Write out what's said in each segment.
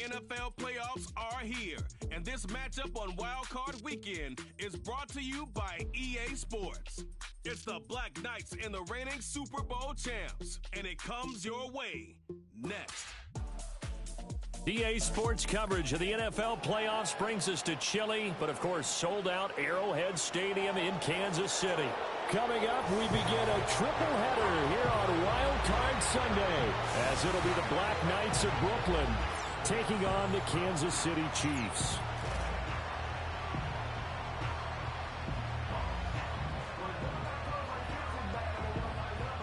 NFL playoffs are here, and this matchup on Wild Card Weekend is brought to you by EA Sports. It's the Black Knights and the reigning Super Bowl champs, and it comes your way next. EA Sports coverage of the NFL playoffs brings us to chilly, but of course sold-out Arrowhead Stadium in Kansas City. Coming up, we begin a triple-header here on Wild Card Sunday, as it'll be the Black Knights of Brooklyn taking on the Kansas City Chiefs.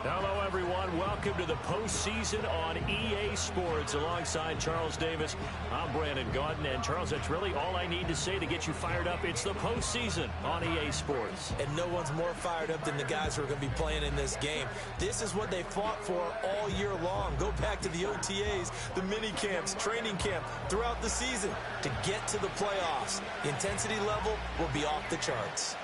Hello, everyone. Welcome to the postseason on EA Sports. Alongside Charles Davis, I'm Brandon Gaudin. And, Charles, that's really all I need to say to get you fired up. It's the postseason on EA Sports. And no one's more fired up than the guys who are going to be playing in this game. This is what they fought for all year long. Go back to the OTAs, the mini camps, training camp, throughout the season to get to the playoffs. The intensity level will be off the charts.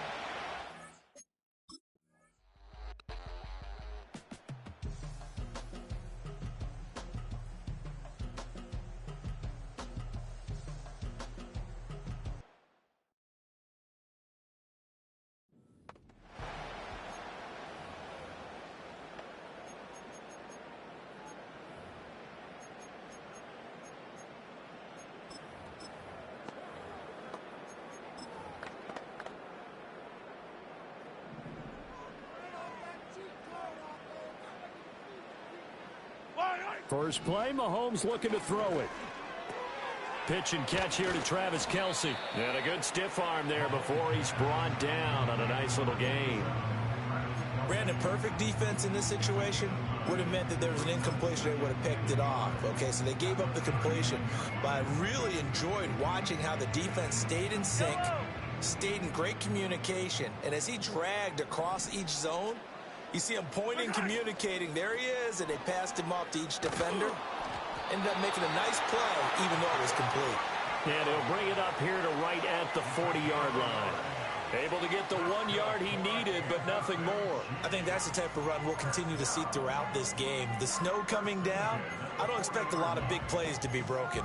First play, Mahomes looking to throw it. Pitch and catch here to Travis Kelce. And a good stiff arm there before he's brought down on a nice little gain. Brandon, perfect defense in this situation would have meant that there was an incompletion. They would have picked it off. Okay, so they gave up the completion. But I really enjoyed watching how the defense stayed in sync, stayed in great communication. And as he dragged across each zone, you see him pointing, communicating. There he is, and they passed him off to each defender. Ended up making a nice play, even though it was complete. And he'll bring it up here to right at the 40-yard line. Able to get the 1 yard he needed, but nothing more. I think that's the type of run we'll continue to see throughout this game. The snow coming down, I don't expect a lot of big plays to be broken.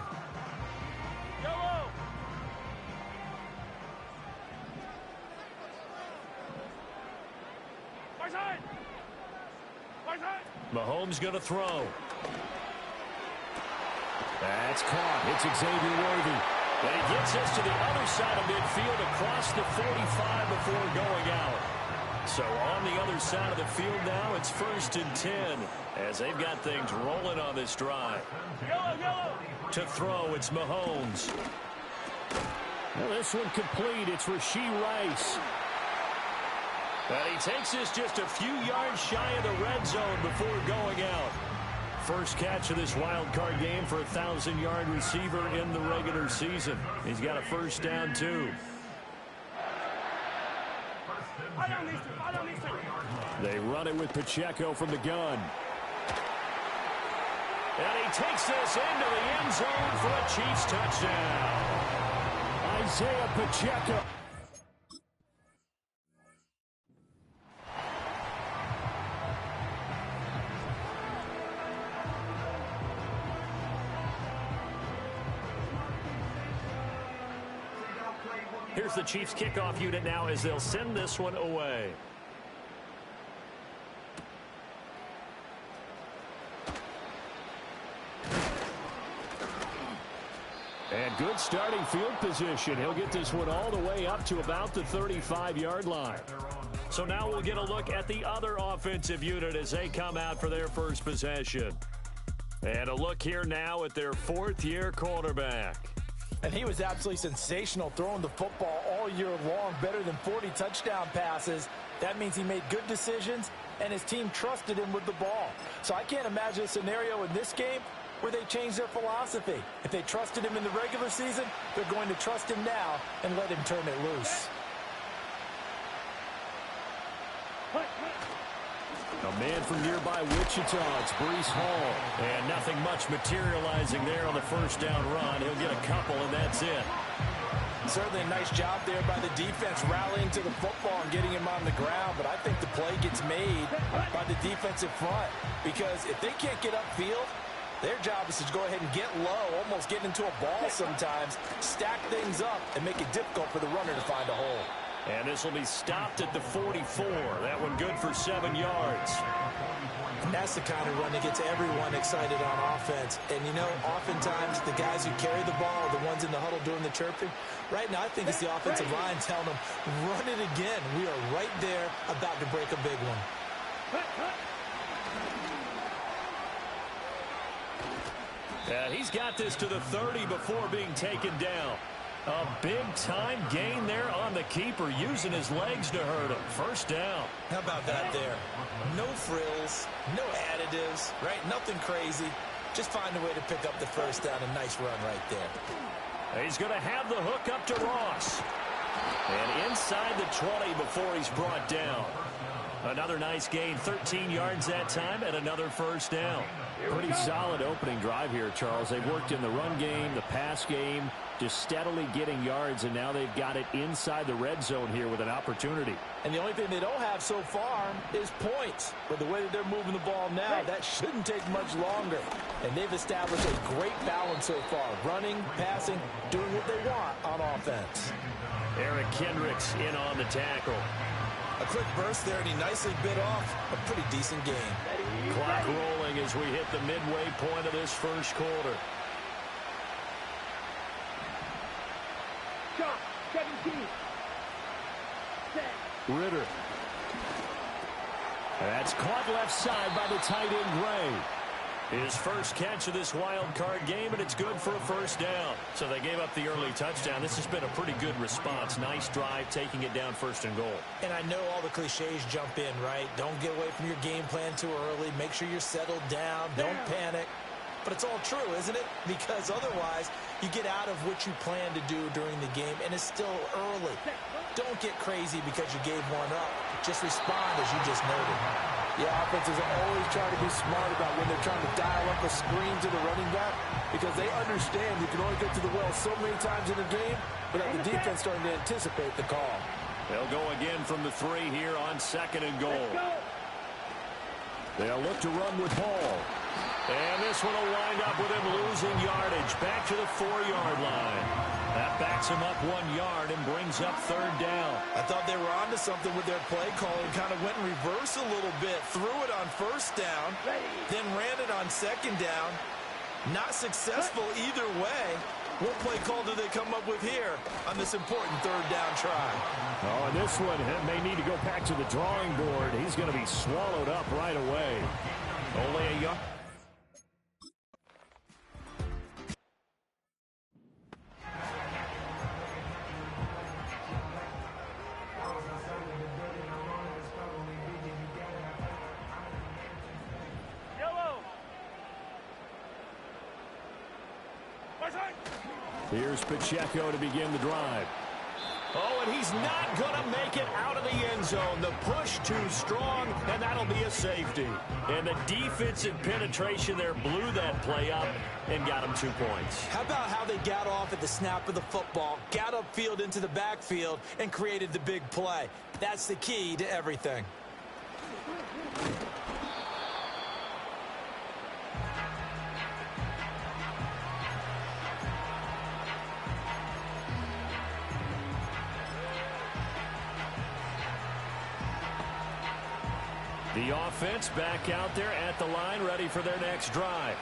Mahomes going to throw. That's caught. It's Xavier Worthy. And he gets us to the other side of midfield across the 45 before going out. So on the other side of the field now, it's 1st and 10 as they've got things rolling on this drive. To throw, it's Mahomes. Well, this one complete. It's Rashee Rice. And he takes us just a few yards shy of the red zone before going out. First catch of this wild card game for a 1,000-yard receiver in the regular season. He's got a first down, too. They run it with Pacheco from the gun. And he takes this into the end zone for a Chiefs touchdown. Isaiah Pacheco. Here's the Chiefs kickoff unit now as they'll send this one away. And good starting field position. He'll get this one all the way up to about the 35-yard line. So now we'll get a look at the other offensive unit as they come out for their first possession. And a look here now at their fourth-year quarterback. And he was absolutely sensational throwing the football all year long, better than 40 touchdown passes. That means he made good decisions, and his team trusted him with the ball. So I can't imagine a scenario in this game where they change their philosophy. If they trusted him in the regular season, they're going to trust him now and let him turn it loose. A man from nearby Wichita, it's Breece Hall. And nothing much materializing there on the first down run. He'll get a couple, and that's it. Certainly a nice job there by the defense rallying to the football and getting him on the ground. But I think the play gets made by the defensive front. Because if they can't get upfield, Their job is to go ahead and get low, almost get into a ball sometimes, stack things up, and make it difficult for the runner to find a hole. And this will be stopped at the 44. That one good for 7 yards. And that's the kind of run that gets everyone excited on offense. And, you know, oftentimes the guys who carry the ball are the ones in the huddle doing the chirping. Right now, I think it's the offensive line telling them, run it again. We are right there about to break a big one. He's got this to the 30 before being taken down. A big-time gain there on the keeper, using his legs to hurt him. First down. How about that there? No frills, no additives, right? Nothing crazy. Just find a way to pick up the first down. A nice run right there. He's going to have the hook up to Ross. And inside the 20 before he's brought down. Another nice gain, 13 yards that time, and another first down. Pretty solid opening drive here, Charles. They've worked in the run game, the pass game, just steadily getting yards, and now they've got it inside the red zone here with an opportunity. And the only thing they don't have so far is points. But the way that they're moving the ball now, that shouldn't take much longer. And they've established a great balance so far. Running, passing, doing what they want on offense. Eric Kendricks in on the tackle. A quick burst there, and he nicely bit off a pretty decent gain. Clock rolling as we hit the midway point of this first quarter. Shot, 17. Set. Ritter. That's caught left side by the tight end, Gray. His first catch of this wild card game, and it's good for a first down. So they gave up the early touchdown. This has been a pretty good response. Nice drive, taking it down 1st and goal. And I know all the cliches jump in, right? Don't get away from your game plan too early. Make sure you're settled down. Don't panic. But it's all true, isn't it? Because otherwise, you get out of what you plan to do during the game, and it's still early. Don't get crazy because you gave one up. Just respond as you just noted. Yeah, offenses are always trying to be smart about when they're trying to dial up a screen to the running back because they understand you can only get to the well so many times in a game without the defense starting to anticipate the call. They'll go again from the 3 here on 2nd and goal. They'll look to run with Hall. And this one will wind up with him losing yardage back to the 4-yard line. That backs him up 1 yard and brings up 3rd down. I thought they were onto something with their play call and kind of went in reverse a little bit. Threw it on 1st down, then ran it on 2nd down. Not successful either way. What play call do they come up with here on this important 3rd down try? Oh, and this one may need to go back to the drawing board. He's going to be swallowed up right away. Only a yard. Here's Pacheco to begin the drive. Oh, and he's not going to make it out of the end zone. The push too strong, and that'll be a safety. And the defensive penetration there blew that play up and got him 2 points. How about how they got off at the snap of the football, got upfield into the backfield, and created the big play? That's the key to everything. The offense back out there at the line, ready for their next drive.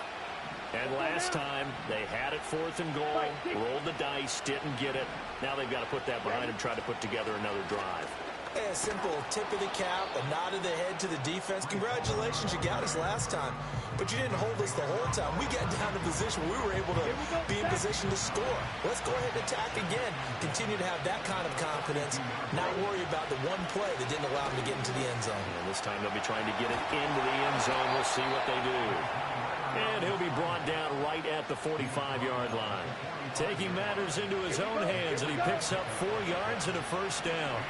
And last time, they had it 4th and goal, rolled the dice, didn't get it. Now they've got to put that behind them, try to put together another drive. A simple tip of the cap, a nod of the head to the defense. Congratulations, you got us last time. But you didn't hold us the whole time. We got down to position where we were able to be in position to score. Let's go ahead and attack again. Continue to have that kind of confidence. Not worry about the one play that didn't allow them to get into the end zone. And this time they'll be trying to get it into the end zone. We'll see what they do. And he'll be brought down right at the 45-yard line. Taking matters into his own hands, and he picks up 4 yards and a first down.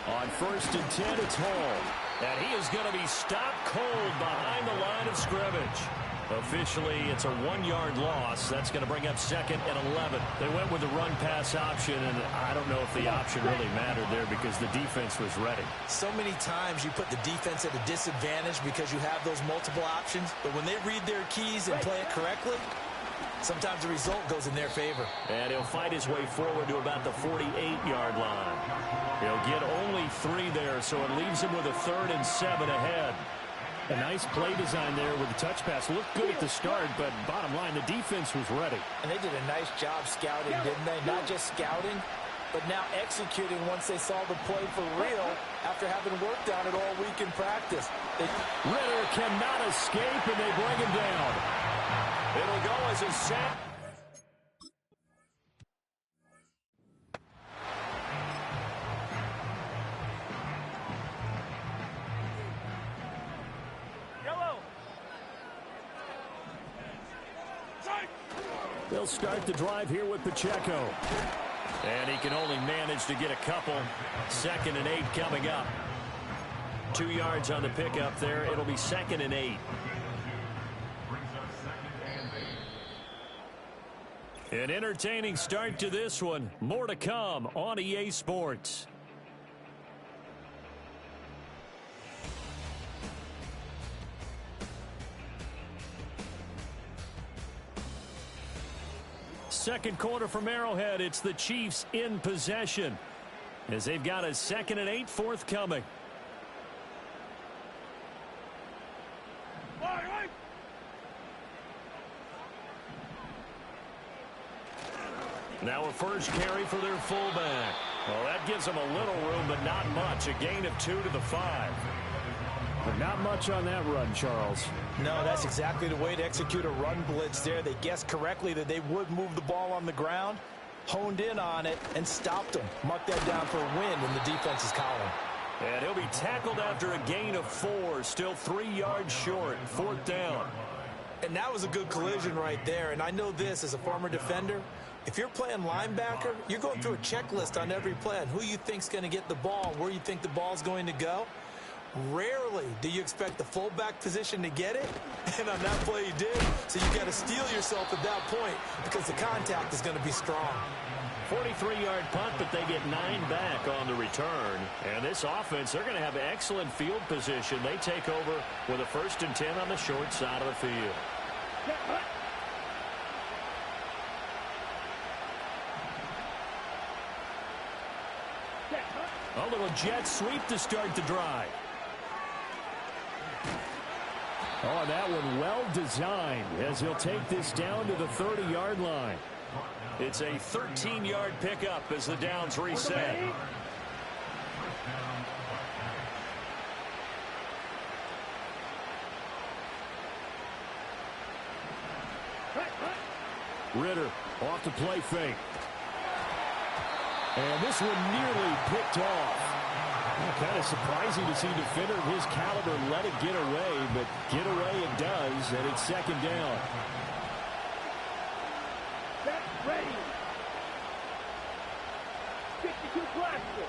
On 1st and 10, it's Hall. And he is going to be stopped cold behind the line of scrimmage. Officially, it's a 1-yard loss. That's going to bring up 2nd and 11. They went with the run-pass option, and I don't know if the option really mattered there because the defense was ready. So many times you put the defense at a disadvantage because you have those multiple options, but when they read their keys and play it correctly, sometimes the result goes in their favor. And he'll fight his way forward to about the 48-yard line. He'll get only 3 there, so it leaves him with a 3rd and 7 ahead. A nice play design there with the touch pass. Looked good at the start, but bottom line, the defense was ready. And they did a nice job scouting, didn't they? Not just scouting, but now executing once they saw the play for real after having worked on it all week in practice. Ritter cannot escape, and they bring him down. It'll go as a sack. They'll start the drive here with Pacheco. And he can only manage to get a couple. 2nd and 8 coming up. 2 yards on the pickup there. It'll be 2nd and 8. An entertaining start to this one. More to come on EA Sports. Second quarter from Arrowhead. It's the Chiefs in possession as they've got a 2nd and 8 forthcoming. Now a first carry for their fullback. Well, that gives them a little room, but not much. A gain of 2 to the 5. But not much on that run, Charles. No, that's exactly the way to execute a run blitz there. They guessed correctly that they would move the ball on the ground, honed in on it, and stopped them. Marked that down for a win in the defense's column. And he'll be tackled after a gain of 4. Still 3 yards short. 4th down. And that was a good collision right there. And I know this as a former defender. If you're playing linebacker, you're going through a checklist on every play on who you think's going to get the ball, where you think the ball's going to go. Rarely do you expect the fullback position to get it, and on that play he did. So you got to steel yourself at that point because the contact is going to be strong. 43-yard punt, but they get 9 back on the return. And this offense, they're going to have excellent field position. They take over with a 1st and 10 on the short side of the field. A little jet sweep to start the drive. Oh, that one well designed as he'll take this down to the 30-yard line. It's a 13-yard pickup as the downs reset. Ritter off the play fake. And this one nearly picked off. Kind of surprising to see a defender of his caliber let it get away, but get away it does, and it's 2nd down. That's ready. 62 plastic.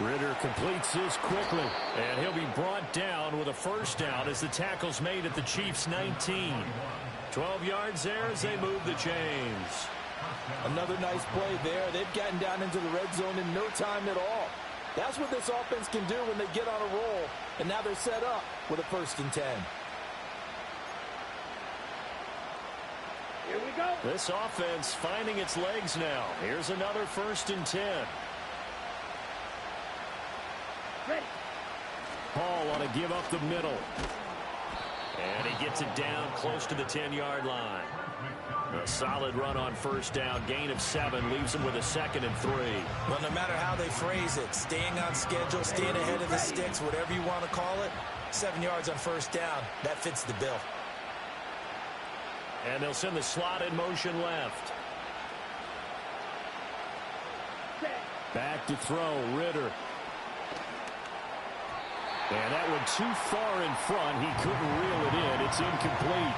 Ritter completes this quickly, and he'll be brought down with a 1st down as the tackle's made at the Chiefs' 19. 12 yards there as they move the chains. Another nice play there. They've gotten down into the red zone in no time at all. That's what this offense can do when they get on a roll, and now they're set up with a 1st and 10. Here we go. This offense finding its legs now. Here's another 1st and 10. Ready. Hall on a give up the middle. And he gets it down close to the 10-yard line. A solid run on 1st down. Gain of 7 leaves him with a 2nd and 3. Well, no matter how they phrase it, staying on schedule, staying ahead of the sticks, whatever you want to call it, 7 yards on 1st down, that fits the bill. And they'll send the slot in motion left. Back to throw, Ritter. And that one too far in front. He couldn't reel it in. It's incomplete.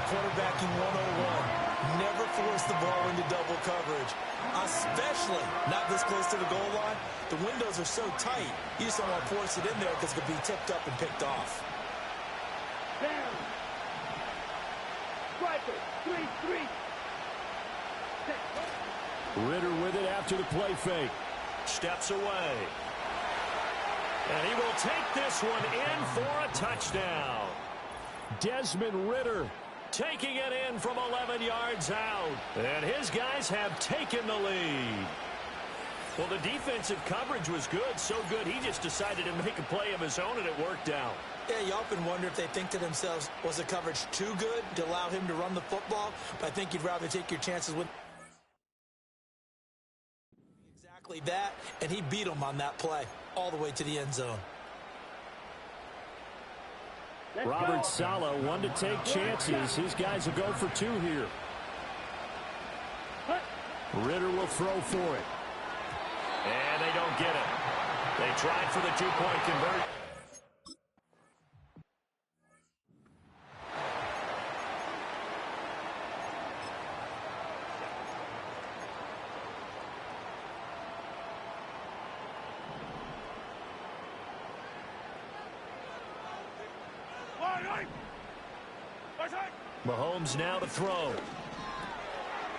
Quarterbacking 101. Never force the ball into double coverage, especially not this close to the goal line. The windows are so tight, you just don't want to force it in there because it could be tipped up and picked off. Down. Striker, 3-3. Ritter with it after the play fake. Steps away. And he will take this one in for a touchdown. Desmond Ritter taking it in from 11 yards out. And his guys have taken the lead. Well, the defensive coverage was good, so good he just decided to make a play of his own, and it worked out. Yeah, you often wonder if they think to themselves, was the coverage too good to allow him to run the football? But I think you'd rather take your chances with exactly that, and he beat him on that play all the way to the end zone. Robert Saleh, one to take chances. His guys will go for two here. Ritter will throw for it. And they don't get it. They tried for the two-point conversion. Mahomes now to throw.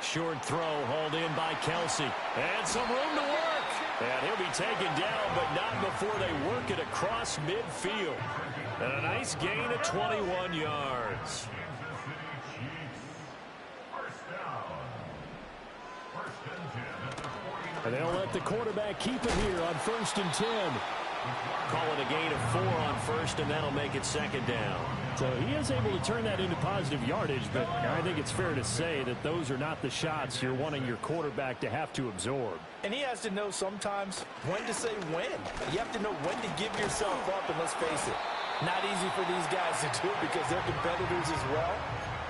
Short throw hauled in by Kelsey. And some room to work. And he'll be taken down, but not before they work it across midfield. And a nice gain of 21 yards. And they'll let the quarterback keep it here on 1st and 10. Call it a gain of 4 on first, and that'll make it second down. So he is able to turn that into positive yardage, but I think it's fair to say that those are not the shots you're wanting your quarterback to have to absorb. And he has to know sometimes when to say when. You have to know when to give yourself up, and let's face it, not easy for these guys to do because they're competitors as well.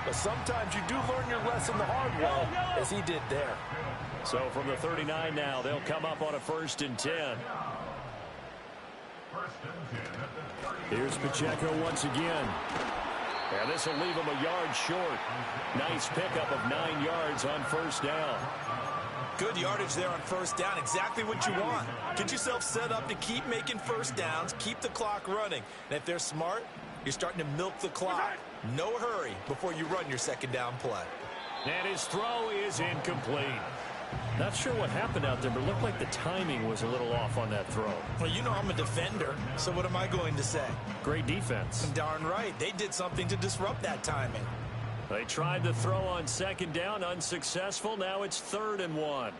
But sometimes you do learn your lesson the hard way, as he did there. So from the 39 now, they'll come up on a 1st and 10. Here's Pacheco once again. And this will leave him a yard short. Nice pickup of 9 yards on 1st down. Good yardage there on 1st down. Exactly what you want. Get yourself set up to keep making 1st downs, keep the clock running. And if they're smart, you're starting to milk the clock. No hurry before you run your 2nd down play. And his throw is incomplete. Not sure what happened out there, but it looked like the timing was a little off on that throw. Well, you know I'm a defender, so what am I going to say? Great defense. Darn right. They did something to disrupt that timing. They tried to throw on 2nd down, unsuccessful. Now it's 3rd and 1.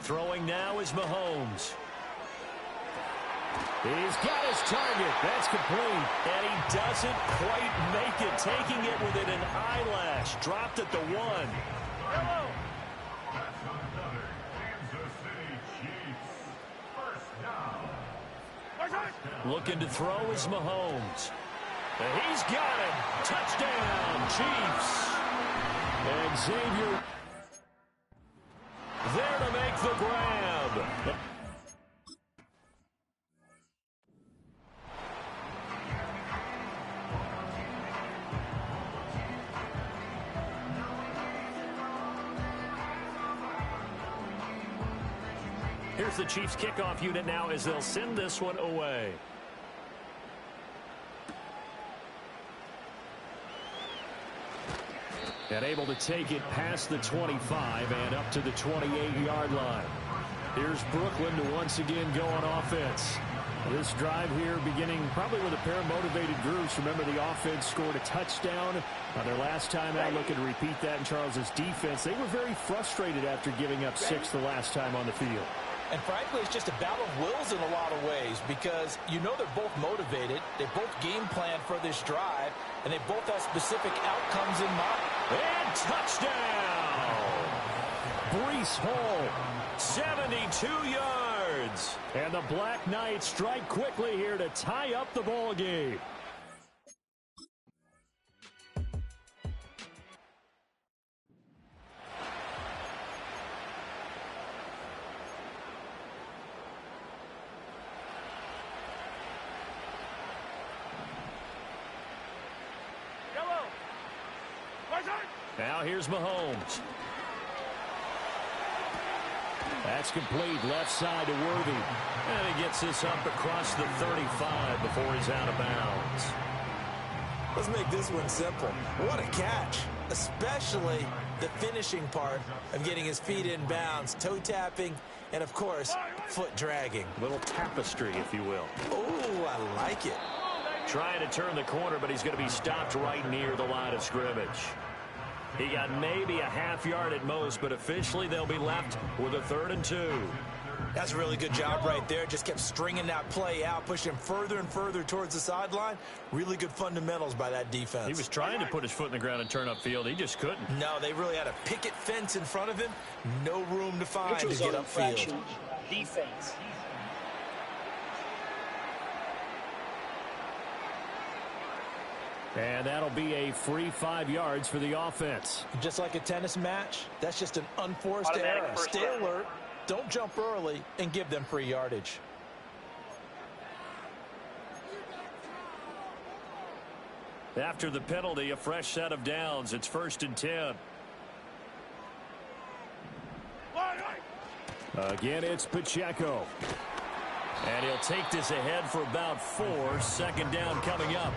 Throwing now is Mahomes. He's got his target. That's complete. And he doesn't quite make it, taking it within an eyelash. Dropped at the 1. Hello. Looking to throw is Mahomes. And he's got it. Touchdown, Chiefs. And Xavier there to make the grab. Here's the Chiefs kickoff unit now as they'll send this one away. And able to take it past the 25 and up to the 28-yard line. Here's Brooklyn to once again go on offense. This drive here beginning probably with a pair of motivated groups. Remember, the offense scored a touchdown their last time out. Looking to repeat that in Charles's defense. They were very frustrated after giving up 6 the last time on the field. And frankly, it's just a battle of wills in a lot of ways because you know they're both motivated. They both game plan for this drive, and they both have specific outcomes in mind. And touchdown! Breece Hall, 72 yards. And the Black Knights strike quickly here to tie up the ball game. Now here's Mahomes. That's complete, left side to Worthy. And he gets this up across the 35 before he's out of bounds. Let's make this one simple. What a catch, especially the finishing part of getting his feet in bounds, toe tapping, and of course, foot dragging. A little tapestry, if you will. Oh, I like it. Trying to turn the corner, but he's going to be stopped right near the line of scrimmage. He got maybe a half yard at most, but officially they'll be left with a 3rd and 2. That's a really good job right there. Just kept stringing that play out, pushing him further and further towards the sideline. Really good fundamentals by that defense. He was trying to put his foot in the ground and turn upfield. He just couldn't. No, they really had a picket fence in front of him. No room to find to get upfield. Defense. And that'll be a free 5 yards for the offense. Just like a tennis match, that's just an unforced error. Stay alert, don't jump early, and give them free yardage. After the penalty, a fresh set of downs. It's 1st and 10. Again, it's Pacheco. And he'll take this ahead for about 4. 2nd down coming up.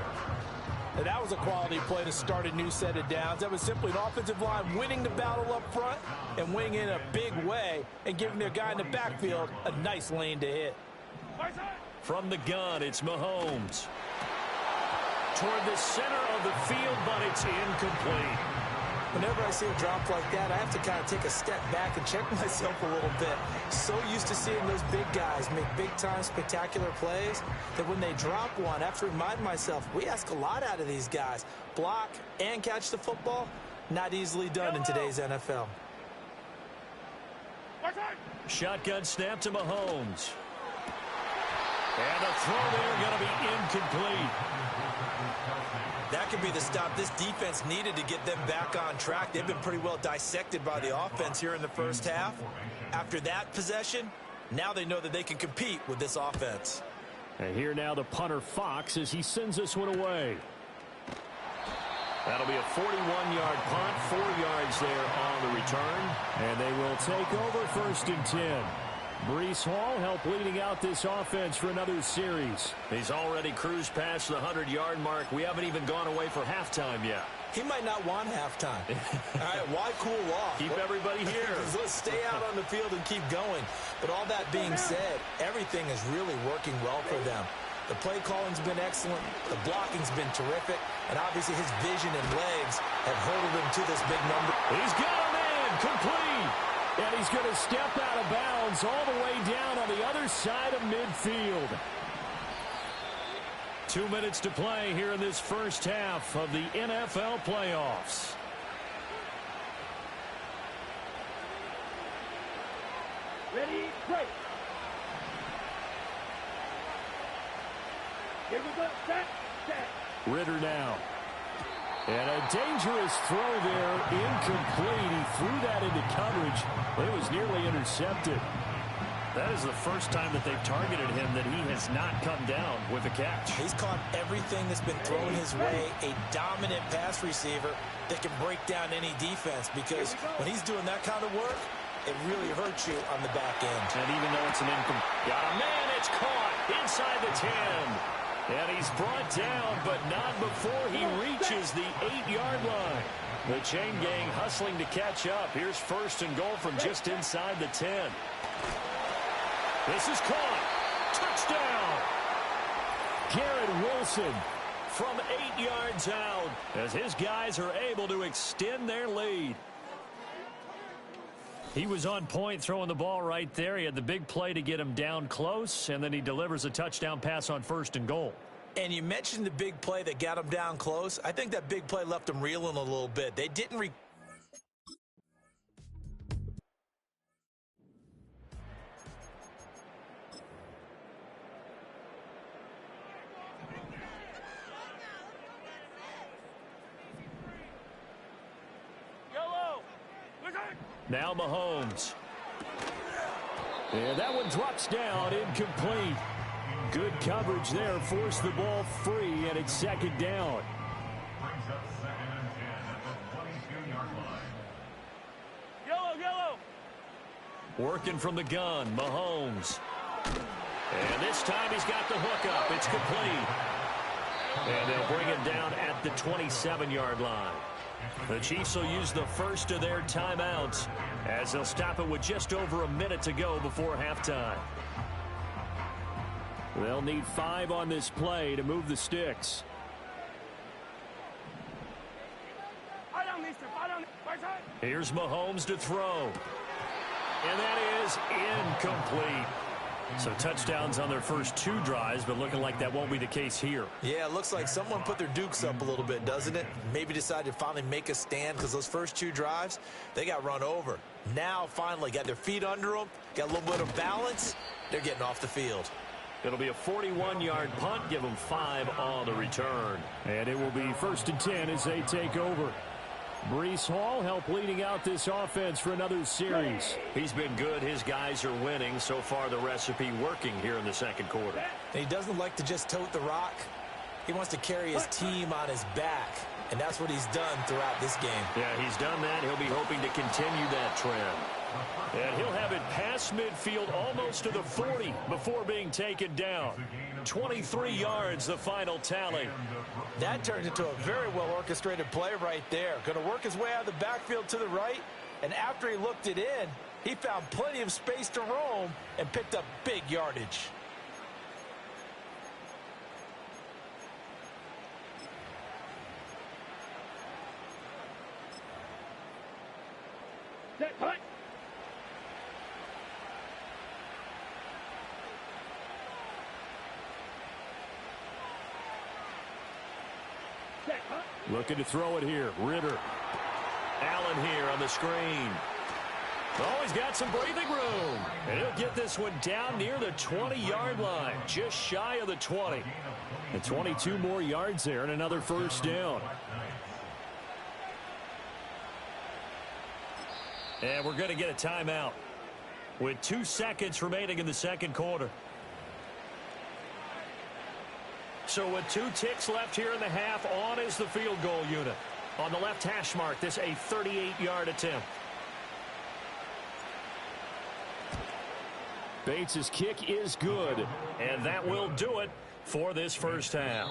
And that was a quality play to start a new set of downs. That was simply an offensive line winning the battle up front and winning in a big way and giving their guy in the backfield a nice lane to hit. From the gun, it's Mahomes. Toward the center of the field, but it's incomplete. Whenever I see a drop like that, I have to kind of take a step back and check myself a little bit. So used to seeing those big guys make big-time spectacular plays that when they drop one, I have to remind myself, we ask a lot out of these guys. Block and catch the football, not easily done in today's NFL. Shotgun snap to Mahomes. And the throw there going to be incomplete. That could be the stop this defense needed to get them back on track. They've been pretty well dissected by the offense here in the first half. After that possession, now they know that they can compete with this offense. And here now the punter Fox as he sends this one away. That'll be a 41-yard punt, 4 yards there on the return. And they will take over 1st and 10. Breece Hall helped leading out this offense for another series. He's already cruised past the 100-yard mark. We haven't even gone away for halftime yet. He might not want halftime. All right, why cool off? Keep everybody here. Let's stay out on the field and keep going. But all that being said, everything is really working well for them. The play calling's been excellent. The blocking's been terrific. And obviously his vision and legs have hurdled him to this big number. He's got a man complete. And he's going to step out of bounds all the way down on the other side of midfield. 2 minutes to play here in this first half of the NFL playoffs. Ready, break. Here we go, set. Ritter now. And a dangerous throw there, incomplete. He threw that into coverage. It was nearly intercepted. That is the first time that they've targeted him that he has not come down with a catch. He's caught everything that's been thrown his way, a dominant pass receiver that can break down any defense, because when he's doing that kind of work, it really hurts you on the back end. And even though it's an incomplete, got a man, it's caught inside the 10. And he's brought down, but not before he reaches the 8-yard line. The chain gang hustling to catch up. Here's 1st and goal from just inside the 10. This is caught. Touchdown. Garrett Wilson from 8 yards out as his guys are able to extend their lead. He was on point throwing the ball right there. He had the big play to get him down close, and then he delivers a touchdown pass on 1st and goal. And you mentioned the big play that got him down close. I think that big play left him reeling a little bit. They didn't Now Mahomes. And that one drops down, incomplete. Good coverage there, forced the ball free, and it's 2nd down. Working from the gun, Mahomes. And this time he's got the hook up. It's complete. And they'll bring it down at the 27-yard line. The Chiefs will use the first of their timeouts as they'll stop it with just over a minute to go before halftime. They'll need 5 on this play to move the sticks. Here's Mahomes to throw. And that is incomplete. So touchdowns on their first 2 drives, but looking like that won't be the case here. Yeah, it looks like someone put their dukes up a little bit, doesn't it? Maybe decided to finally make a stand because those first 2 drives, they got run over. Now, finally, got their feet under them, got a little bit of balance. They're getting off the field. It'll be a 41-yard punt, give them 5 on the return. And it will be 1st and 10 as they take over. Breece Hall helped leading out this offense for another series. He's been good. His guys are winning. So far, the recipe working here in the second quarter. And he doesn't like to just tote the rock. He wants to carry his team on his back, and that's what he's done throughout this game. Yeah, he's done that. He'll be hoping to continue that trend. And he'll have it past midfield almost to the 40 before being taken down. 23 yards, the final tally. That turned into a very well-orchestrated play right there. Going to work his way out of the backfield to the right, and after he looked it in, he found plenty of space to roam and picked up big yardage. Set, punt. Looking to throw it here. Ritter. Allen here on the screen. Oh, he's got some breathing room. And he'll get this one down near the 20-yard line, just shy of the 20. And 22 more yards there and another first down. And we're going to get a timeout with 2 seconds remaining in the second quarter. So with 2 ticks left here in the half, on is the field goal unit. On the left hash mark, this a 38-yard attempt. Bates' kick is good. And that will do it for this first half.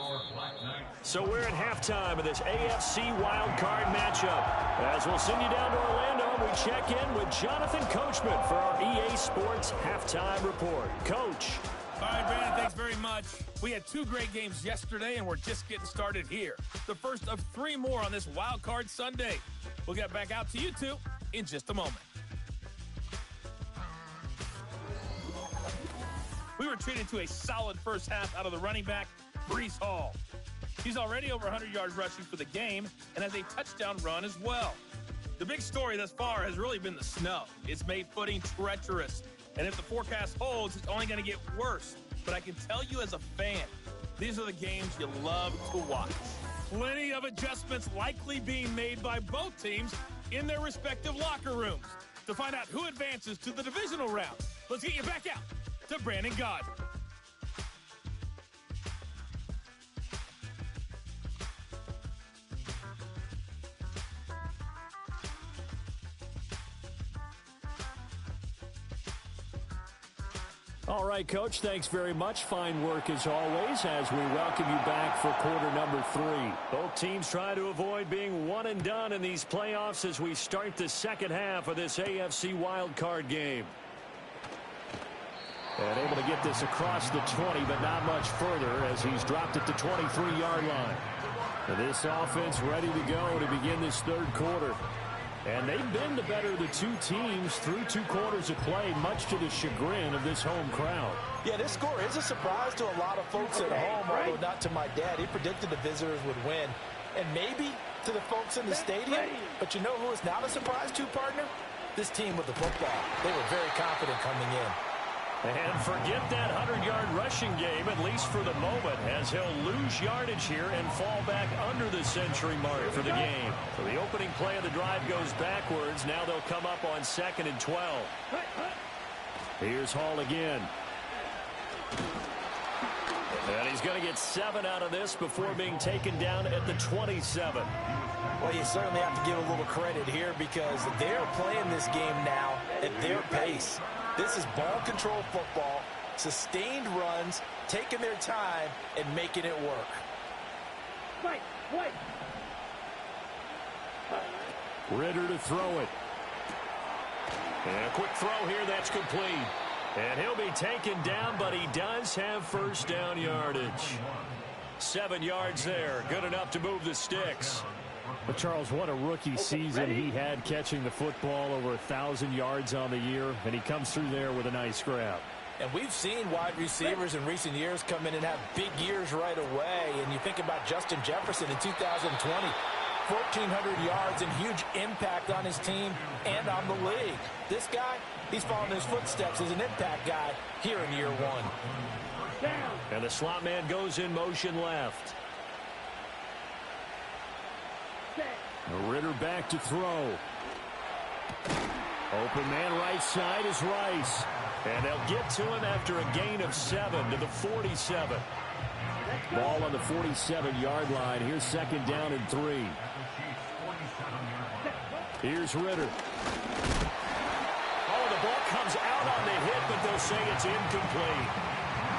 So we're at halftime of this AFC wildcard matchup. As we'll send you down to Orlando, we check in with Jonathan Coachman for our EA Sports Halftime Report. Coach. All right, Brandon, thanks very much. We had 2 great games yesterday, and we're just getting started here. The first of 3 more on this Wild Card Sunday. We'll get back out to you 2 in just a moment. We were treated to a solid first half out of the running back, Breece Hall. He's already over 100 yards rushing for the game and has a touchdown run as well. The big story thus far has really been the snow. It's made footing treacherous. And if the forecast holds, it's only going to get worse. But I can tell you as a fan, these are the games you love to watch. Plenty of adjustments likely being made by both teams in their respective locker rooms. To find out who advances to the divisional round, let's get you back out to Brandon Gaudin. All right, Coach, thanks very much. Fine work as always as we welcome you back for quarter number 3. Both teams try to avoid being one and done in these playoffs as we start the second half of this AFC wildcard game. And able to get this across the 20, but not much further as he's dropped at the 23-yard line. And this offense ready to go to begin this third quarter. And they've been the better of the 2 teams through 2 quarters of play, much to the chagrin of this home crowd. Yeah, this score is a surprise to a lot of folks at home, although not to my dad. He predicted the visitors would win. And maybe to the folks in the stadium. But you know who is not a surprise to, partner? This team with the football. They were very confident coming in. And forget that 100-yard rushing game, at least for the moment, as he'll lose yardage here and fall back under the century mark for the game. So the opening play of the drive goes backwards. Now they'll come up on 2nd and 12. Here's Hall again. And he's going to get 7 out of this before being taken down at the 27. Well, you certainly have to give a little credit here because they're playing this game now at their pace. This is ball control football, sustained runs, taking their time, and making it work. Wait. Ritter to throw it. And a quick throw here, that's complete. And he'll be taken down, but he does have first down yardage. 7 yards there, good enough to move the sticks. But Charles, what a rookie season he had catching the football, over 1,000 yards on the year, and he comes through there with a nice grab. And we've seen wide receivers in recent years come in and have big years right away. And you think about Justin Jefferson in 2020, 1,400 yards and huge impact on his team and on the league. This guy, he's following his footsteps as an impact guy here in year 1. And the slot man goes in motion left. Ritter back to throw. Open man right side is Rice. And they'll get to him after a gain of 7 to the 47. Ball on the 47-yard line. Here's second down and 3. Here's Ritter. Oh, the ball comes out on the hit, but they'll say it's incomplete.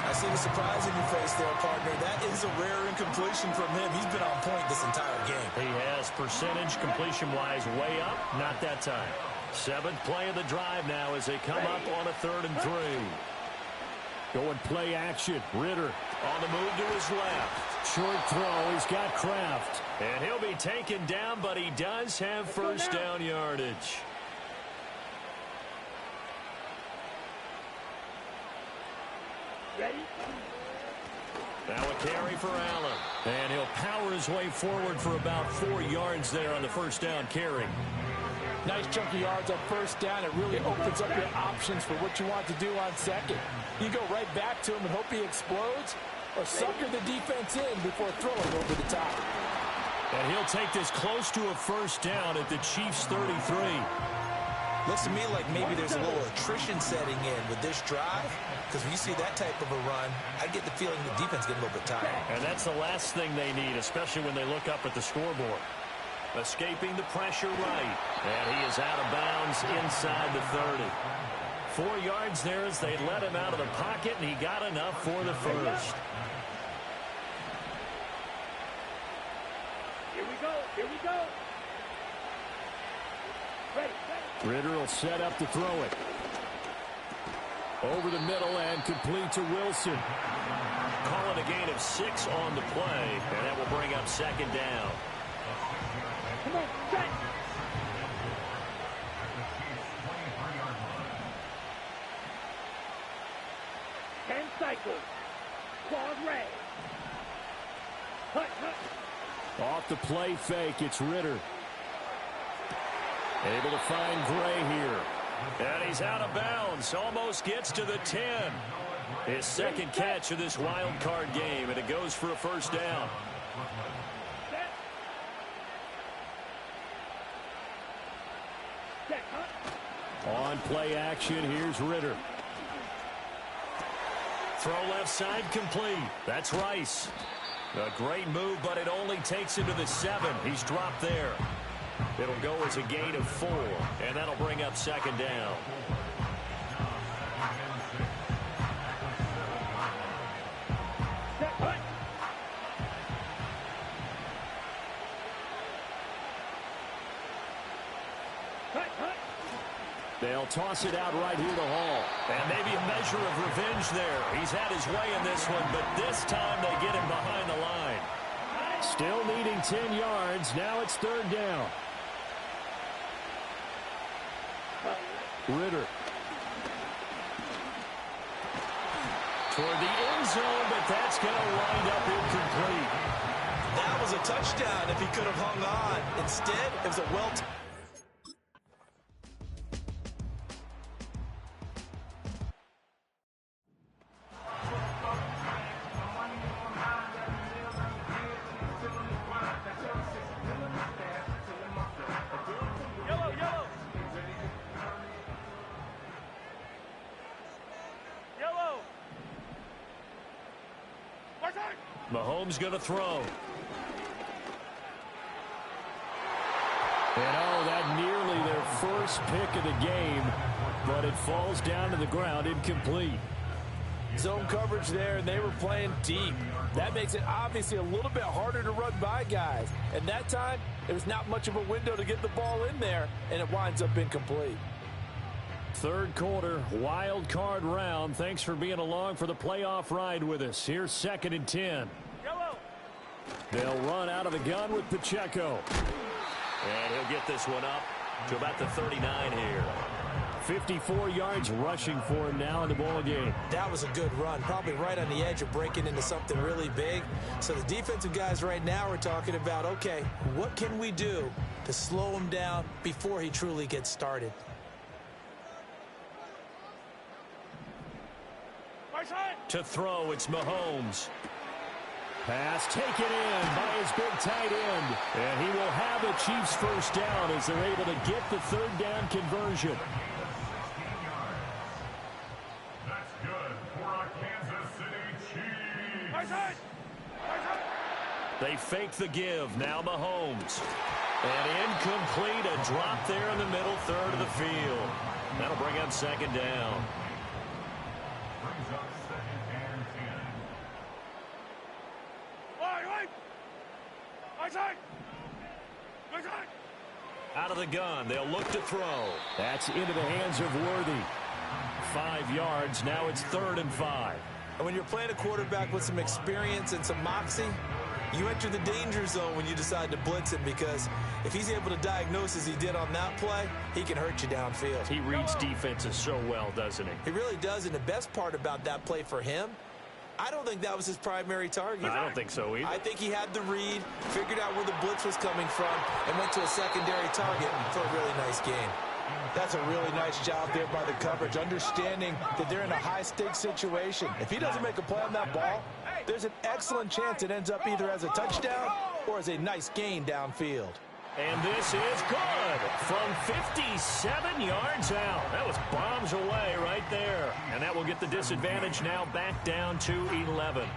I see the surprise in your face there, partner. That is a rare incompletion from him. He's been on point this entire game. He has percentage completion-wise way up. Not that time. 7th play of the drive now as they come up on a 3rd and 3. Going play action. Ritter on the move to his left. Short throw. He's got Kraft. And he'll be taken down, but he does have first down yardage. Now a carry for Allen. And he'll power his way forward for about 4 yards there on the first down carry. Nice chunky yards on first down. It really opens up your options for what you want to do on second. You go right back to him and hope he explodes, or sucker the defense in before throwing over the top. And he'll take this close to a first down at the Chiefs' 33. Looks to me like maybe there's a little attrition setting in with this drive, because when you see that type of a run, I get the feeling the defense getting a little bit tired. And that's the last thing they need, especially when they look up at the scoreboard. Escaping the pressure right. And he is out of bounds inside the 30. 4 yards there as they let him out of the pocket, and he got enough for the first. Here we go. Ready. Ritter will set up to throw it. Over the middle and complete to Wilson. Calling a gain of 6 on the play, and that will bring up second down. Come on, set. Ten cycles. Claws red. Hut. Off the play fake, it's Ritter. Able to find Gray here. And he's out of bounds. Almost gets to the 10. His second catch of this wild card game, and it goes for a first down. On play action, here's Ritter. Throw left side complete. That's Rice. A great move, but it only takes him to the 7. He's dropped there. It'll go as a gain of 4, and that'll bring up second down. They'll toss it out right here to Hall. And maybe a measure of revenge there. He's had his way in this one, but this time they get him behind the line. Still needing 10 yards. Now it's third down. Ritter. Toward the end zone, but that's going to wind up incomplete. That was a touchdown if he could have hung on. Instead, it was a Mahomes going to throw. And that nearly their first pick of the game, but it falls down to the ground incomplete. Zone coverage there, and they were playing deep. That makes it obviously a little bit harder to run by guys. And that time, there was not much of a window to get the ball in there, and it winds up incomplete. Third quarter, wild card round. Thanks for being along for the playoff ride with us. Here's 2nd and 10. They'll run out of the gun with Pacheco. And he'll get this one up to about the 39 here. 54 yards rushing for him now in the ball game. That was a good run, probably right on the edge of breaking into something really big. So the defensive guys right now are talking about, okay, what can we do to slow him down before he truly gets started? To throw, it's Mahomes. Pass taken in by his big tight end. And he will have the Chiefs first down as they're able to get the third down conversion. That's good for a Kansas City Chiefs. They fake the give. Now Mahomes. And incomplete. A drop there in the middle third of the field. That'll bring up 2nd down. Brings up 2nd and 10. Out of the gun. They'll look to throw. That's into the hands of Worthy. 5 yards. Now it's 3rd and 5. And when you're playing a quarterback with some experience and some moxie, you enter the danger zone when you decide to blitz him, because if he's able to diagnose as he did on that play, he can hurt you downfield. He reads defenses so well, doesn't he? He really does, and the best part about that play for him, I don't think that was his primary target. I don't think so either. I think he had the read, figured out where the blitz was coming from, and went to a secondary target for a really nice game. That's a really nice job there by the coverage, understanding that they're in a high-stakes situation. If he doesn't make a play on that ball, there's an excellent chance it ends up either as a touchdown or as a nice gain downfield. And this is good from 57 yards out. That was bombs away right there. And that will get the disadvantage now back down to 11.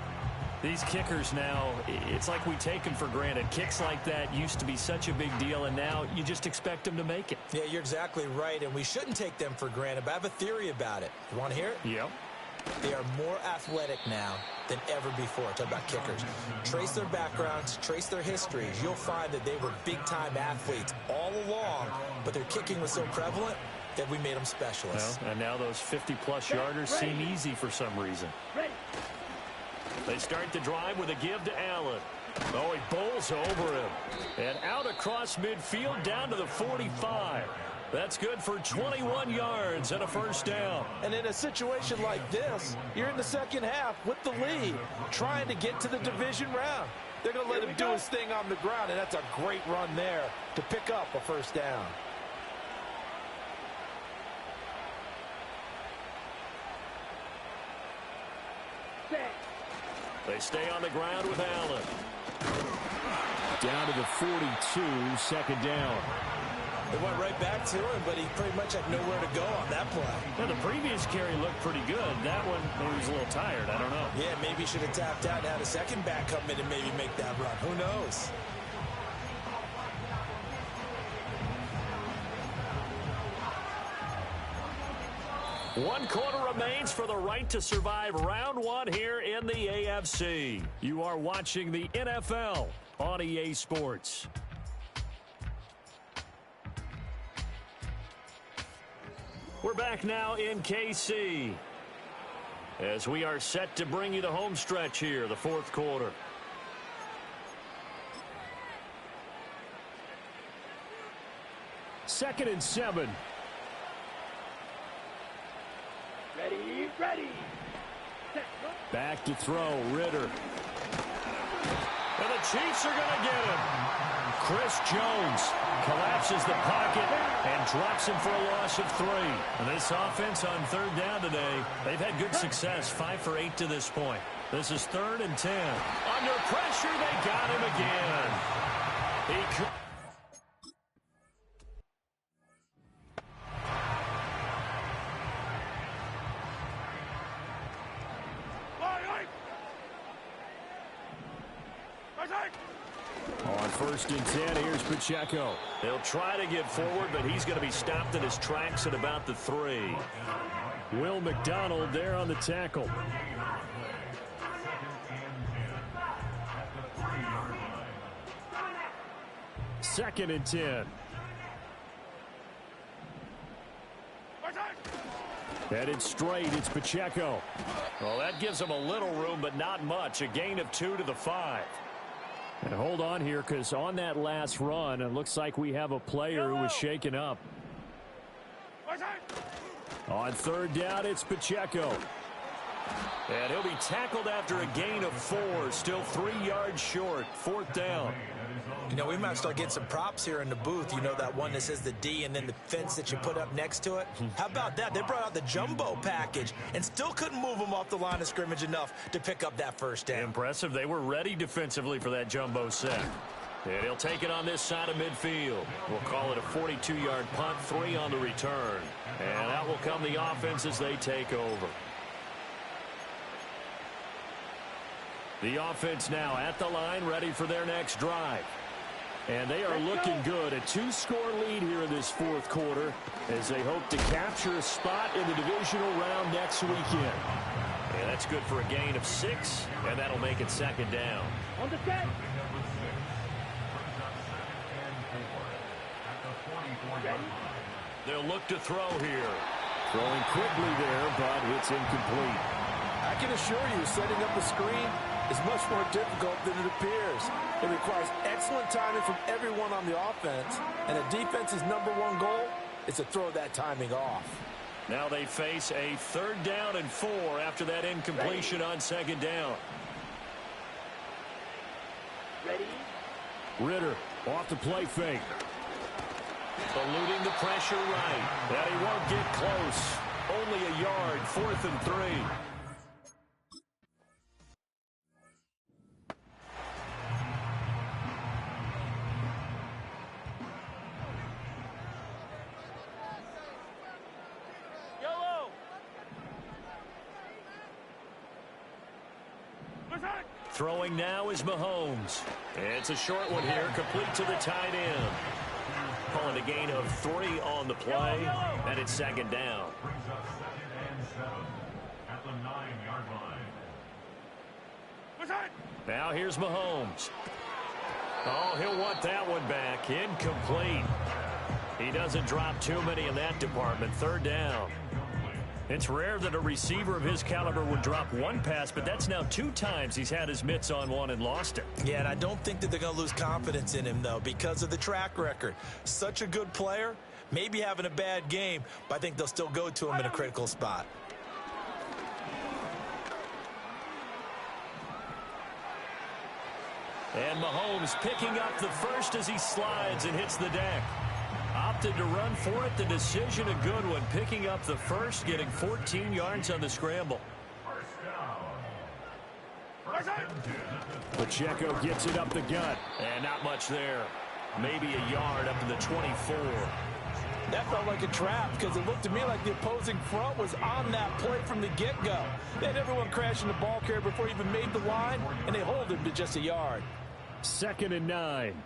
These kickers now, it's like we take them for granted. Kicks like that used to be such a big deal, and now you just expect them to make it. Yeah, you're exactly right, and we shouldn't take them for granted, but I have a theory about it. You want to hear it? Yep. They are more athletic now than ever before. Talk about kickers. Trace their backgrounds, trace their histories. You'll find that they were big-time athletes all along, but their kicking was so prevalent that we made them specialists. Well, and now those 50-plus yarders seem easy for some reason. They start the drive with a give to Allen. Oh, he bowls over him. And out across midfield down to the 45. That's good for 21 yards and a first down. And in a situation like this, you're in the second half with the lead, trying to get to the division round. They're going to let him do his thing on the ground, and that's a great run there to pick up a first down. They stay on the ground with Allen. Down to the 42, second down. They went right back to him, but he pretty much had nowhere to go on that play. Well, the previous carry looked pretty good. That one, he was a little tired. I don't know. Yeah, maybe he should have tapped out and had a second back come in and maybe make that run. Who knows? One quarter remains for the right to survive round one here in the AFC. You are watching the NFL on EA Sports. We're back now in KC as we are set to bring you the home stretch here, the fourth quarter. Second and 7. Ready. Back to throw, Ritter. And the Chiefs are going to get him. Chris Jones collapses the pocket and drops him for a loss of 3. And this offense on third down today, they've had good success, 5 for 8 to this point. This is 3rd and 10. Under pressure, they got him again. He could... 1st and 10. Here's Pacheco. They'll try to get forward, but he's going to be stopped in his tracks at about the 3. Will McDonald there on the tackle. Second and 10. Headed straight, it's Pacheco. Well, that gives him a little room, but not much. A gain of 2 to the 5. And hold on here, because on that last run, it looks like we have a player who was shaken up. On 3rd down, it's Pacheco. And he'll be tackled after a gain of 4. Still 3 yards short. 4th down. You know, we might start getting some props here in the booth. You know, that one that says the D and then the fence that you put up next to it? How about that? They brought out the jumbo package and still couldn't move them off the line of scrimmage enough to pick up that 1st down. Impressive. They were ready defensively for that jumbo set. And he'll take it on this side of midfield. We'll call it a 42-yard punt, 3 on the return. And out will come the offense as they take over. The offense now at the line, ready for their next drive. And they are looking good. A 2-score lead here in this 4th quarter as they hope to capture a spot in the divisional round next weekend. And that's good for a gain of 6, and that'll make it 2nd down. On the set. They'll look to throw here. Throwing quickly there, but it's incomplete. I can assure you, setting up a screen is much more difficult than it appears. It requires excellent timing from everyone on the offense, and a defense's #1 goal is to throw that timing off. Now they face a 3rd down and 4 after that incompletion on 2nd down. Ready? Ritter off the play fake. Eluding the pressure right. That he won't get close. Only a yard, 4th and 3. Throwing now is Mahomes. It's a short one here, complete to the tight end. Calling a gain of 3 on the play, and it's 2nd down. Brings up 2nd and 7 at the 9-yard line. Now here's Mahomes. Oh, he'll want that one back. Incomplete. He doesn't drop too many in that department. 3rd down. It's rare that a receiver of his caliber would drop 1 pass, but that's now 2 times he's had his mitts on one and lost it. Yeah, and I don't think that they're going to lose confidence in him, though, because of the track record. Such a good player, maybe having a bad game, but I think they'll still go to him in a critical spot. And Mahomes picking up the 1st as he slides and hits the deck. Opted to run for it. The decision a good one. Picking up the 1st, getting 14 yards on the scramble. Pacheco gets it up the gut. And not much there. Maybe a yard up to the 24. That felt like a trap because it looked to me like the opposing front was on that play from the get-go. They had everyone crashing the ball carrier before he even made the line, and they hold him to just a yard. 2nd and 9.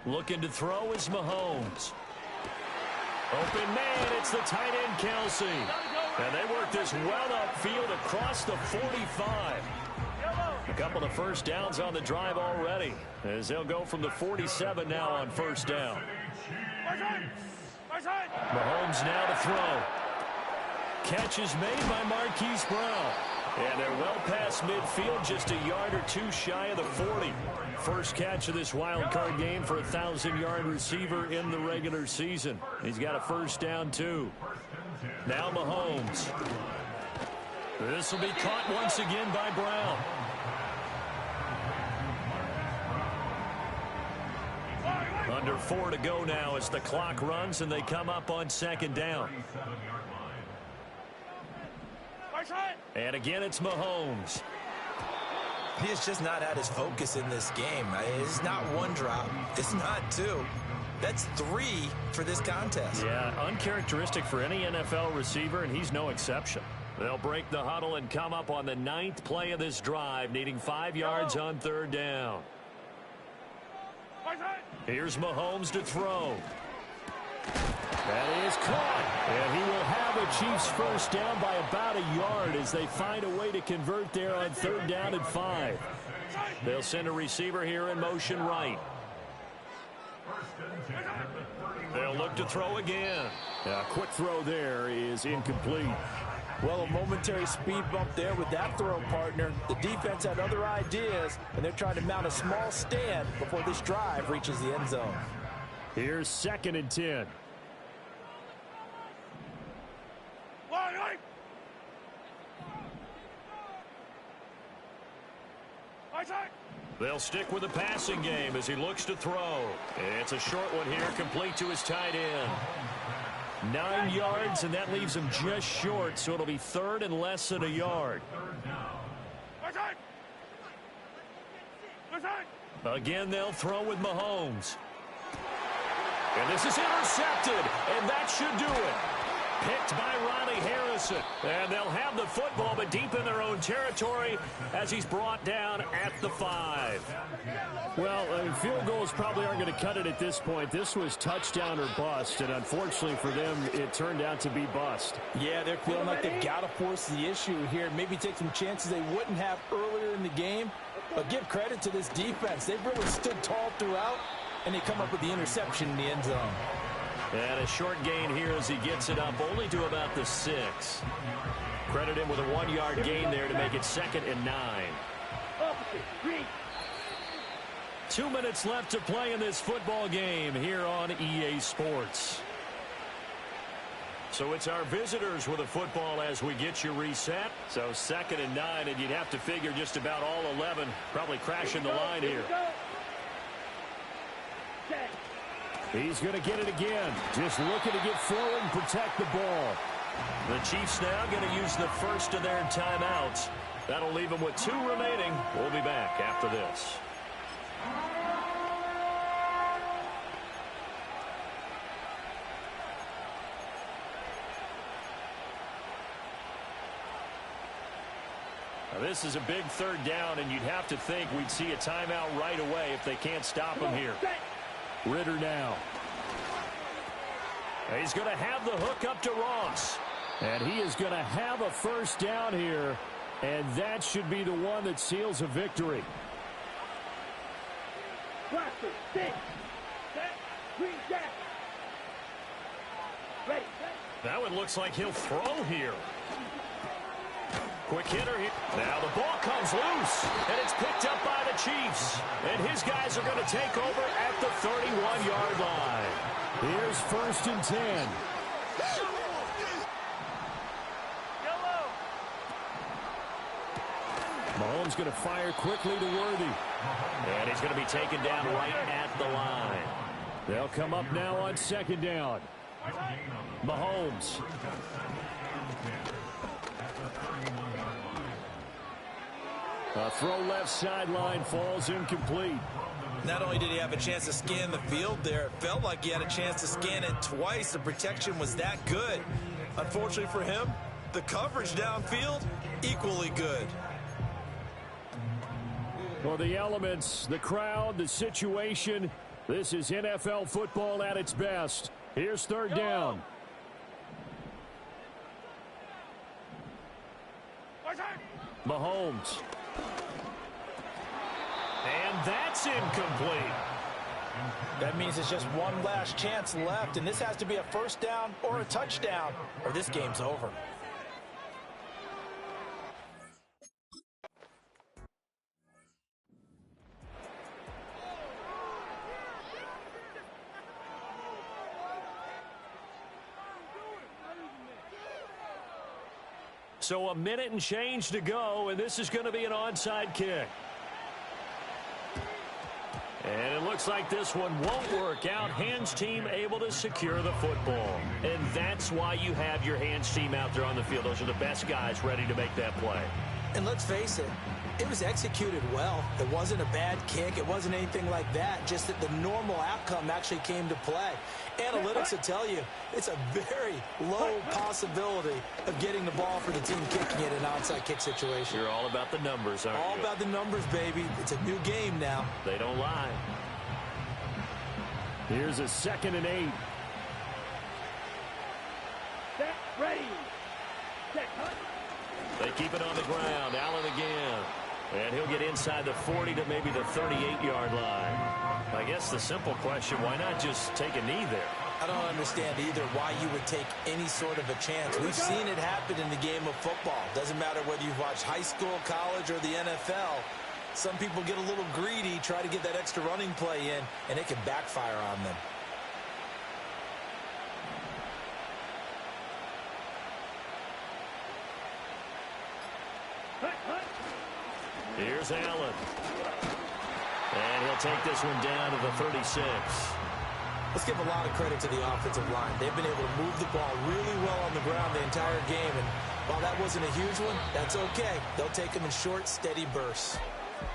Looking to throw is Mahomes. Open man, it's the tight end, Kelsey. And they work this well upfield across the 45. A couple of 1st downs on the drive already, as they'll go from the 47 now on 1st down. Mahomes now to throw. Catch is made by Marquise Brown. And they're well past midfield, just a yard or 2 shy of the 40. First catch of this wild card game for a 1,000-yard receiver in the regular season. He's got a 1st down, too. Now Mahomes. This will be caught once again by Brown. Under 4 to go now as the clock runs and they come up on 2nd down. And again, it's Mahomes. He has just not had his focus in this game. It's not 1 drop. It's not 2. That's 3 for this contest. Yeah, uncharacteristic for any NFL receiver, and he's no exception. They'll break the huddle and come up on the 9th play of this drive, needing 5 yards on 3rd down. Here's Mahomes to throw. That is caught. And he will have a Chiefs first down by about a yard as they find a way to convert there on 3rd down and 5. They'll send a receiver here in motion right. They'll look to throw again. A quick throw there is incomplete. Well, a momentary speed bump there with that throw, partner. The defense had other ideas, and they're trying to mount a small stand before this drive reaches the end zone. Here's 2nd and 10. They'll stick with the passing game as he looks to throw. It's a short one here, complete to his tight end. 9 yards, and that leaves him just short, so it'll be 3rd and less than a yard. Again, they'll throw with Mahomes. And this is intercepted, and that should do it. Picked by Ronnie Harrison. And they'll have the football, but deep in their own territory as he's brought down at the 5. Well, field goals probably aren't going to cut it at this point. This was touchdown or bust, and unfortunately for them, it turned out to be bust. Yeah, they're feeling like they've got to force the issue here. Maybe take some chances they wouldn't have earlier in the game. But give credit to this defense. They've really stood tall throughout, and they come up with the interception in the end zone. And a short gain here as he gets it up only to about the 6. Credit him with a 1-yard gain there to make it 2nd and 9. 2 minutes left to play in this football game here on EA Sports. So it's our visitors with a football as we get you reset. So 2nd and 9, and you'd have to figure just about all 11 probably crashing the line here. He's going to get it again. Just looking to get forward and protect the ball. The Chiefs now going to use the first of their timeouts. That'll leave them with 2 remaining. We'll be back after this. Now, this is a big 3rd down, and you'd have to think we'd see a timeout right away if they can't stop him here. Ritter now. He's going to have the hook up to Ross. And he is going to have a first down here. And that should be the one that seals a victory. Now it looks like he'll throw here. Quick hitter here. Now the ball comes loose, and it's picked up by the Chiefs. And his guys are going to take over at the 31-yard line. Here's 1st and 10. Mahomes going to fire quickly to Worthy. And he's going to be taken down right at the line. They'll come up now on 2nd down. Mahomes. A throw left sideline falls incomplete. Not only did he have a chance to scan the field there, it felt like he had a chance to scan it twice. The protection was that good. Unfortunately for him, the coverage downfield, equally good. Well, the elements, the crowd, the situation, this is NFL football at its best. Here's 3rd down. Mahomes. And that's incomplete. That means it's just one last chance left, and this has to be a first down or a touchdown, or this game's over. So a minute and change to go, and this is going to be an onside kick. And it looks like this one won't work out. Hands team able to secure the football. And that's why you have your hands team out there on the field. Those are the best guys ready to make that play. And let's face it, it was executed well. It wasn't a bad kick. It wasn't anything like that. Just that the normal outcome actually came to play. Analytics will tell you it's a very low possibility of getting the ball for the team kicking it in an onside kick situation. You're all about the numbers, aren't you? All about the numbers, baby. It's a new game now. They don't lie. Here's a 2nd and 8. Set, ready. Set, cut. They keep it on the ground. Allen again. And he'll get inside the 40 to maybe the 38-yard line. I guess the simple question, why not just take a knee there? I don't understand either why you would take any sort of a chance. We've seen it happen in the game of football. Doesn't matter whether you've watched high school, college, or the NFL. Some people get a little greedy, try to get that extra running play in, and it can backfire on them. Here's Allen. And he'll take this one down to the 36. Let's give a lot of credit to the offensive line. They've been able to move the ball really well on the ground the entire game. And while that wasn't a huge one, that's okay. They'll take them in short, steady bursts.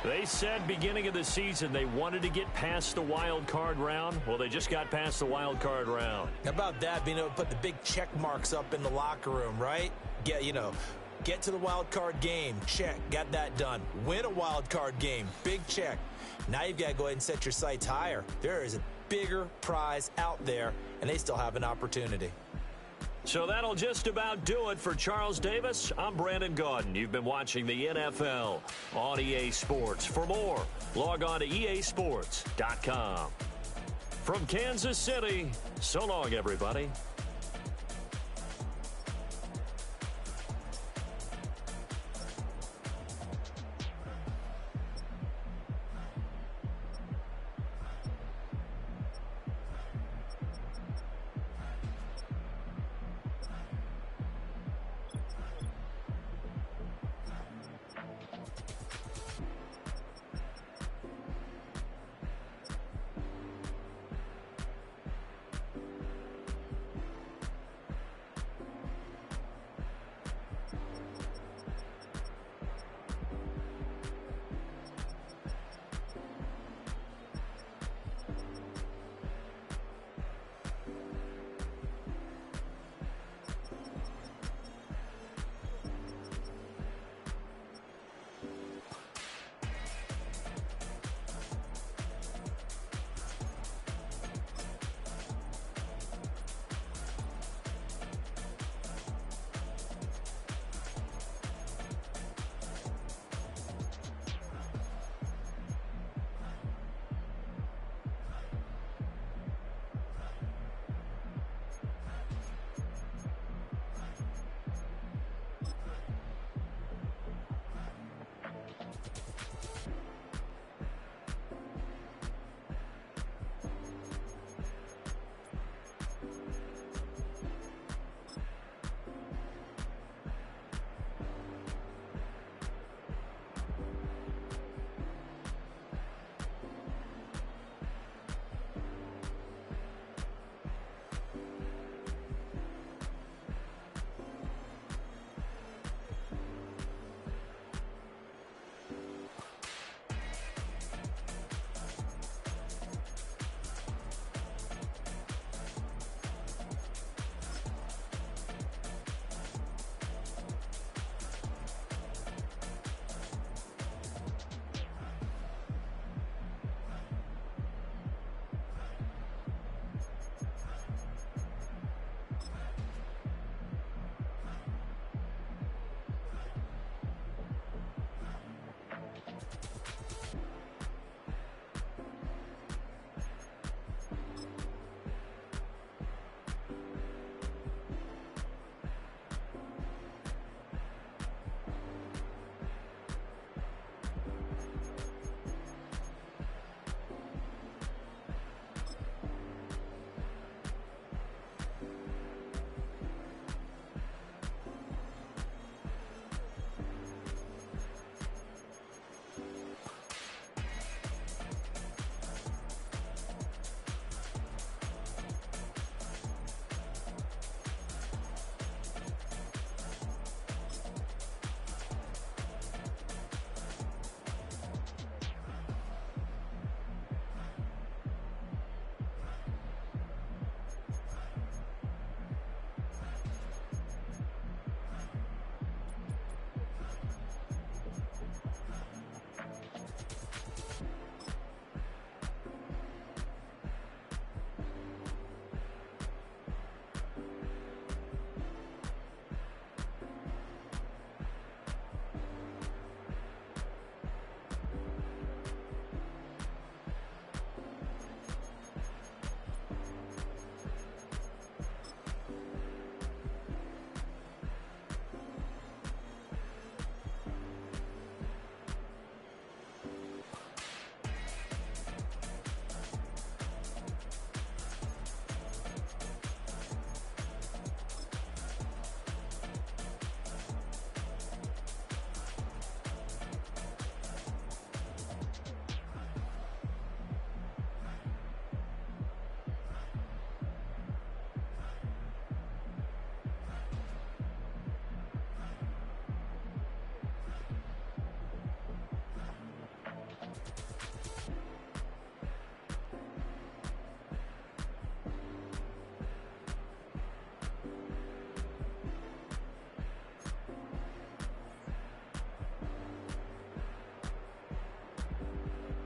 They said beginning of the season they wanted to get past the wild card round. Well, they just got past the wild card round. How about that, being able to put the big check marks up in the locker room, right? Yeah, you know, get to the wild card game, check, got that done. Win a wild card game, big check. Now you've got to go ahead and set your sights higher. There is a bigger prize out there, and they still have an opportunity. So that'll just about do it for Charles Davis. I'm Brandon Gaudin. You've been watching the NFL on EA Sports. For more, log on to easports.com. From Kansas City, so long, everybody.